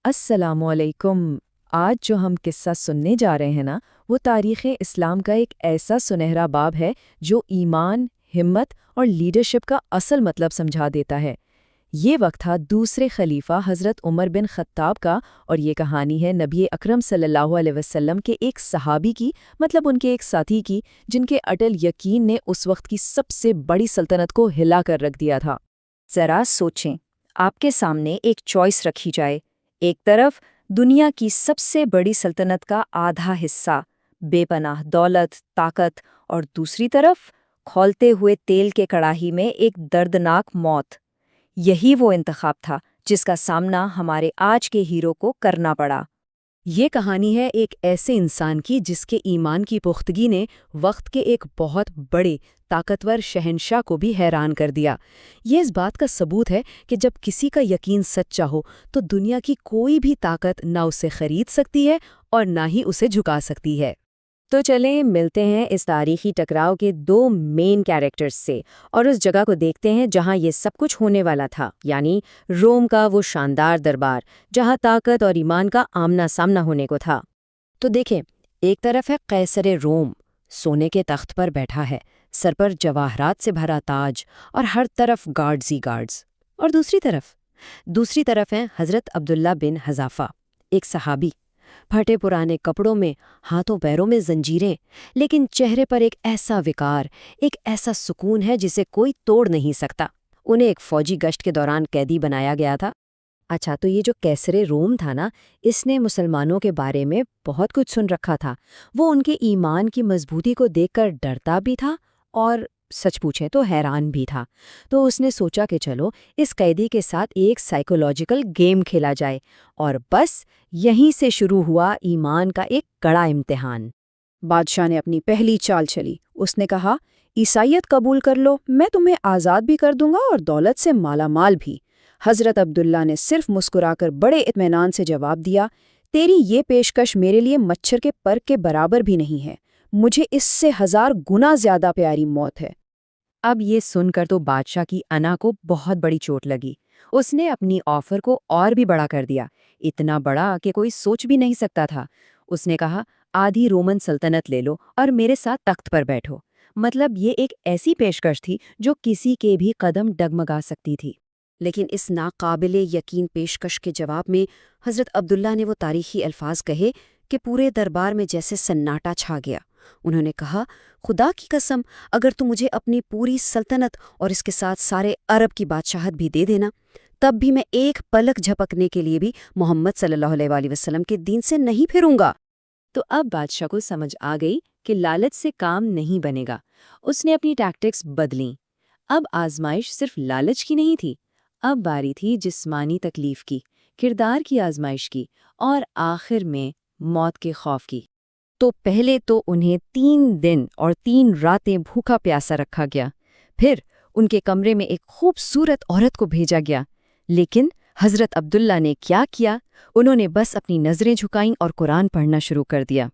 السلام علیکم۔ آج جو ہم قصہ سننے جا رہے ہیں نا، وہ تاریخ اسلام کا ایک ایسا سنہرا باب ہے جو ایمان، ہمت اور لیڈرشپ کا اصل مطلب سمجھا دیتا ہے۔ یہ وقت تھا دوسرے خلیفہ حضرت عمر بن خطاب کا، اور یہ کہانی ہے نبی اکرم صلی اللہ علیہ وسلم کے ایک صحابی کی، مطلب ان کے ایک ساتھی کی، جن کے اٹل یقین نے اس وقت کی سب سے بڑی سلطنت کو ہلا کر رکھ دیا تھا۔ ذرا سوچیں، آپ کے سامنے ایک چوائس رکھی جائے۔ ایک طرف دنیا کی سب سے بڑی سلطنت کا آدھا حصہ، بے پناہ دولت، طاقت، اور دوسری طرف کھولتے ہوئے تیل کے کڑاہی میں ایک دردناک موت۔ یہی وہ انتخاب تھا جس کا سامنا ہمارے آج کے ہیرو کو کرنا پڑا۔ یہ کہانی ہے ایک ایسے انسان کی جس کے ایمان کی پختگی نے وقت کے ایک بہت بڑے طاقتور شہنشاہ کو بھی حیران کر دیا۔ یہ اس بات کا ثبوت ہے کہ جب کسی کا یقین سچا ہو تو دنیا کی کوئی بھی طاقت نہ اسے خرید سکتی ہے اور نہ ہی اسے جھکا سکتی ہے۔ تو چلیں ملتے ہیں اس تاریخی ٹکراؤ کے دو مین کیریکٹرز سے، اور اس جگہ کو دیکھتے ہیں جہاں یہ سب کچھ ہونے والا تھا، یعنی روم کا وہ شاندار دربار جہاں طاقت اور ایمان کا آمنا سامنا ہونے کو تھا۔ تو دیکھیں، ایک طرف ہے قیصر روم، سونے کے تخت پر بیٹھا ہے، سر پر جواہرات سے بھرا تاج اور ہر طرف گارڈز ہی گارڈز۔ اور دوسری طرف ہیں حضرت عبداللہ بن حذافہ، ایک صحابی، پھٹے پرانے کپڑوں میں، ہاتھوں پیروں میں زنجیریں، لیکن چہرے پر ایک ایسا وقار، ایک ایسا سکون ہے جسے کوئی توڑ نہیں سکتا۔ انہیں ایک فوجی گشت کے دوران قیدی بنایا گیا تھا۔ اچھا، تو یہ جو قیصر روم تھا نا، اس نے مسلمانوں کے بارے میں بہت کچھ سن رکھا تھا۔ وہ ان کے ایمان کی مضبوطی کو دیکھ کر ڈرتا بھی تھا اور سچ پوچھیں تو حیران بھی تھا۔ تو اس نے سوچا کہ چلو اس قیدی کے ساتھ ایک سائیکولوجیکل گیم کھیلا جائے، اور بس یہیں سے شروع ہوا ایمان کا ایک کڑا امتحان۔ بادشاہ نے اپنی پہلی چال چلی۔ اس نے کہا، عیسائیت قبول کر لو، میں تمہیں آزاد بھی کر دوں گا اور دولت سے مالا مال بھی۔ حضرت عبداللہ نے صرف مسکرا کر بڑے اطمینان سے جواب دیا، تیری یہ پیشکش میرے لیے مچھر کے پر کے برابر بھی نہیں ہے، مجھے اس سے 1000 گنا زیادہ پیاری موت ہے۔ اب یہ سن کر تو بادشاہ کی انا کو بہت بڑی چوٹ لگی۔ اس نے اپنی آفر کو اور بھی بڑا کر دیا، اتنا بڑا کہ کوئی سوچ بھی نہیں سکتا تھا۔ اس نے کہا، آدھی رومن سلطنت لے لو اور میرے ساتھ تخت پر بیٹھو۔ مطلب یہ ایک ایسی پیشکش تھی جو کسی کے بھی قدم ڈگمگا سکتی تھی۔ لیکن اس ناقابل یقین پیشکش کے جواب میں حضرت عبداللہ نے وہ تاریخی الفاظ کہے کہ پورے دربار میں جیسے سناٹا چھا گیا۔ انہوں نے کہا، خدا کی قسم، اگر تو مجھے اپنی پوری سلطنت اور اس کے ساتھ سارے عرب کی بادشاہت بھی دے دینا، تب بھی میں ایک پلک جھپکنے کے لیے بھی محمد صلی اللہ علیہ وسلم کے دین سے نہیں پھروں گا۔ تو اب بادشاہ کو سمجھ آ گئی کہ لالچ سے کام نہیں بنے گا۔ اس نے اپنی ٹیکٹکس بدلیں۔ اب آزمائش صرف لالچ کی نہیں تھی، اب باری تھی جسمانی تکلیف کی، کردار کی آزمائش کی، اور آخر میں موت کے خوف کی۔ تو پہلے تو انہیں 3 دن اور 3 راتیں بھوکا پیاسا رکھا گیا، پھر ان کے کمرے میں ایک خوبصورت عورت کو بھیجا گیا۔ لیکن حضرت عبداللہ نے کیا کیا؟ انہوں نے بس اپنی نظریں جھکائیں اور قرآن پڑھنا شروع کر دیا۔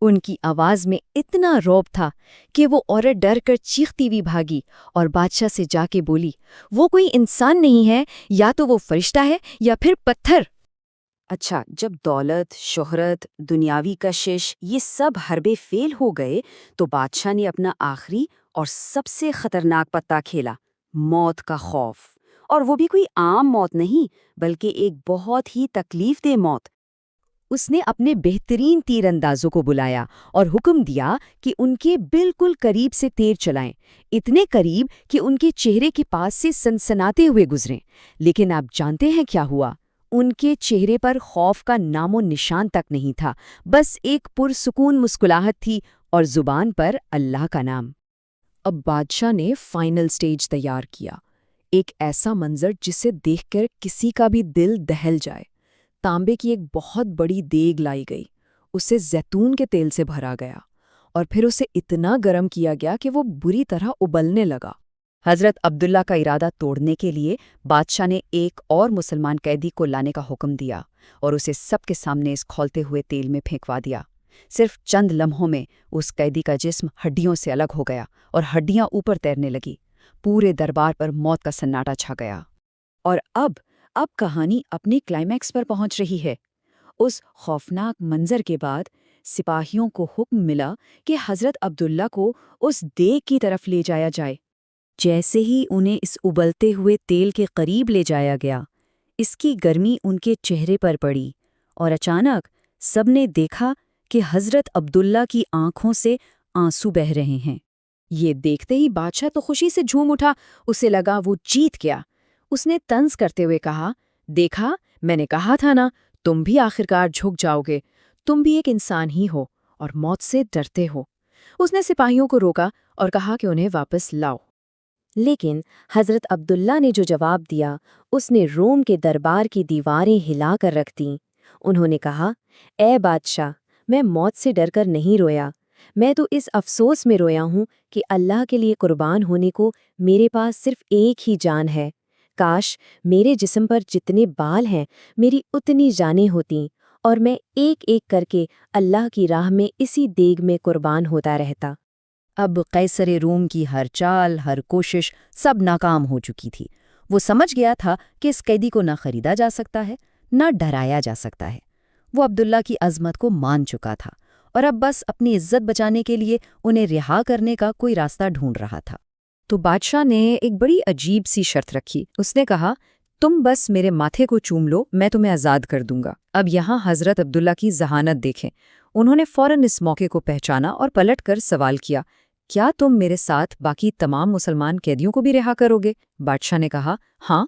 ان کی آواز میں اتنا رعب تھا کہ وہ عورت ڈر کر چیختی ہوئی بھاگی اور بادشاہ سے جا کے بولی، وہ کوئی انسان نہیں ہے، یا تو وہ فرشتہ ہے یا پھر پتھر۔ اچھا، جب دولت، شہرت، دنیاوی کشش یہ سب حربے فیل ہو گئے تو بادشاہ نے اپنا آخری اور سب سے خطرناک پتہ کھیلا، موت کا خوف۔ اور وہ بھی کوئی عام موت نہیں، بلکہ ایک بہت ہی تکلیف دہ موت۔ اس نے اپنے بہترین تیر اندازوں کو بلایا اور حکم دیا کہ ان کے بالکل قریب سے تیر چلائیں، اتنے قریب کہ ان کے چہرے کے پاس سے سنسناتے ہوئے گزریں۔ لیکن آپ جانتے ہیں کیا ہوا؟ ان کے چہرے پر خوف کا نام و نشان تک نہیں تھا، بس ایک پرسکون مسکراہٹ تھی اور زبان پر اللہ کا نام۔ اب بادشاہ نے فائنل سٹیج تیار کیا، ایک ایسا منظر جسے دیکھ کر کسی کا بھی دل دہل جائے۔ تانبے کی ایک بہت بڑی دیگ لائی گئی، اسے زیتون کے تیل سے بھرا گیا اور پھر اسے اتنا گرم کیا گیا کہ وہ بری طرح ابلنے لگا۔ حضرت عبداللہ کا ارادہ توڑنے کے لیے بادشاہ نے ایک اور مسلمان قیدی کو لانے کا حکم دیا اور اسے سب کے سامنے اس کھولتے ہوئے تیل میں پھینکوا دیا۔ صرف چند لمحوں میں اس قیدی کا جسم ہڈیوں سے الگ ہو گیا اور ہڈیاں اوپر تیرنے لگی۔ پورے دربار پر موت کا سناٹا چھا گیا۔ اور اب اب کہانی اپنی کلائمیکس پر پہنچ رہی ہے۔ اس خوفناک منظر کے بعد سپاہیوں کو حکم ملا کہ حضرت عبداللہ کو اس دیگ کی طرف لے جایا جائے۔ جیسے ہی انہیں اس ابلتے ہوئے تیل کے قریب لے جایا گیا، اس کی گرمی ان کے چہرے پر پڑی، اور اچانک سب نے دیکھا کہ حضرت عبداللہ کی آنکھوں سے آنسو بہہ رہے ہیں۔ یہ دیکھتے ہی بادشاہ تو خوشی سے جھوم اٹھا، اسے لگا وہ جیت گیا۔ اس نے طنز کرتے ہوئے کہا، دیکھا، میں نے کہا تھا نا، تم بھی آخرکار جھک جاؤ گے، تم بھی ایک انسان ہی ہو اور موت سے ڈرتے ہو۔ اس نے سپاہیوں کو روکا اور کہا کہ انہیں واپس لاؤ۔ لیکن حضرت عبداللہ نے جو جواب دیا، اس نے روم کے دربار کی دیواریں ہلا کر رکھ دیں۔ انہوں نے کہا، اے بادشاہ، میں موت سے ڈر کر نہیں رویا، میں تو اس افسوس میں رویا ہوں کہ اللہ کے لیے قربان ہونے کو میرے پاس صرف ایک ہی جان ہے۔ کاش میرے جسم پر جتنے بال ہیں میری اتنی جانیں ہوتیں، اور میں ایک ایک کر کے اللہ کی راہ میں اسی دیگ میں قربان ہوتا رہتا۔ اب قیصر روم کی ہر چال، ہر کوشش سب ناکام ہو چکی تھی۔ وہ سمجھ گیا تھا کہ اس قیدی کو نہ خریدا جا سکتا ہے، نہ ڈرایا جا سکتا ہے۔ وہ عبداللہ کی عظمت کو مان چکا تھا، اور اب بس اپنی عزت بچانے کے لیے انہیں رہا کرنے کا کوئی راستہ ڈھونڈ رہا تھا۔ تو بادشاہ نے ایک بڑی عجیب سی شرط رکھی۔ اس نے کہا، تم بس میرے ماتھے کو چوم لو، میں تمہیں آزاد کر دوں گا۔ اب یہاں حضرت عبداللہ کی ذہانت دیکھیں۔ انہوں نے فوراً اس موقع کو پہچانا اور پلٹ کر سوال کیا، کیا تم میرے ساتھ باقی تمام مسلمان قیدیوں کو بھی رہا کرو گے؟ بادشاہ نے کہا، ہاں،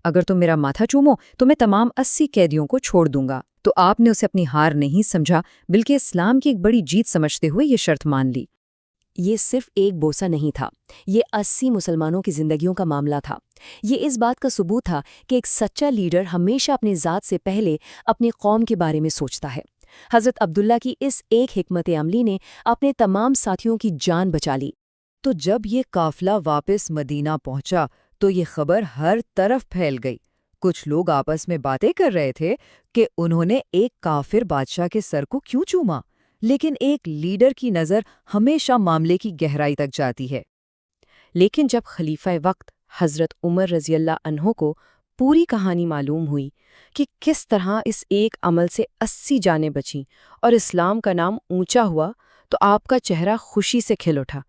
اگر تم میرا ماتھا چومو تو میں تمام 80 قیدیوں کو چھوڑ دوں گا۔ تو آپ نے اسے اپنی ہار نہیں سمجھا، بلکہ اسلام کی ایک بڑی جیت سمجھتے ہوئے یہ شرط مان لی۔ یہ صرف ایک بوسہ نہیں تھا، یہ 80 مسلمانوں کی زندگیوں کا معاملہ تھا۔ یہ اس بات کا ثبوت تھا کہ ایک سچا لیڈر ہمیشہ اپنی ذات سے پہلے اپنی قوم کے بارے میں سوچتا ہے۔ حضرت عبداللہ کی اس ایک حکمت عملی نے اپنے تمام ساتھیوں کی جان بچا لی۔ تو جب یہ قافلہ واپس مدینہ پہنچا تو یہ خبر ہر طرف پھیل گئی۔ کچھ لوگ آپس میں باتیں کر رہے تھے کہ انہوں نے ایک کافر بادشاہ کے سر کو کیوں چوما، لیکن ایک لیڈر کی نظر ہمیشہ معاملے کی گہرائی تک جاتی ہے۔ لیکن جب خلیفہ وقت حضرت عمر رضی اللہ عنہ کو پوری کہانی معلوم ہوئی کہ کس طرح اس ایک عمل سے 80 جانیں بچیں اور اسلام کا نام اونچا ہوا، تو آپ کا چہرہ خوشی سے کھل اٹھا۔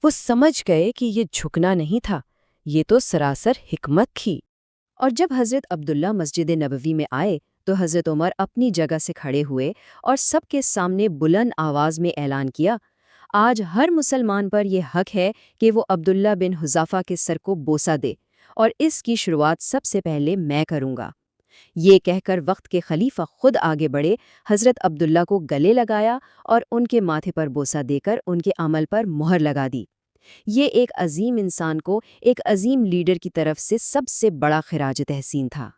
وہ سمجھ گئے کہ یہ جھکنا نہیں تھا، یہ تو سراسر حکمت تھی۔ اور جب حضرت عبداللہ مسجد نبوی میں آئے تو حضرت عمر اپنی جگہ سے کھڑے ہوئے اور سب کے سامنے بلند آواز میں اعلان کیا، آج ہر مسلمان پر یہ حق ہے کہ وہ عبداللہ بن حذافہ کے سر کو بوسہ دے، اور اس کی شروعات سب سے پہلے میں کروں گا۔ یہ کہہ کر وقت کے خلیفہ خود آگے بڑھے، حضرت عبداللہ کو گلے لگایا اور ان کے ماتھے پر بوسہ دے کر ان کے عمل پر مہر لگا دی۔ یہ ایک عظیم انسان کو ایک عظیم لیڈر کی طرف سے سب سے بڑا خراج تحسین تھا۔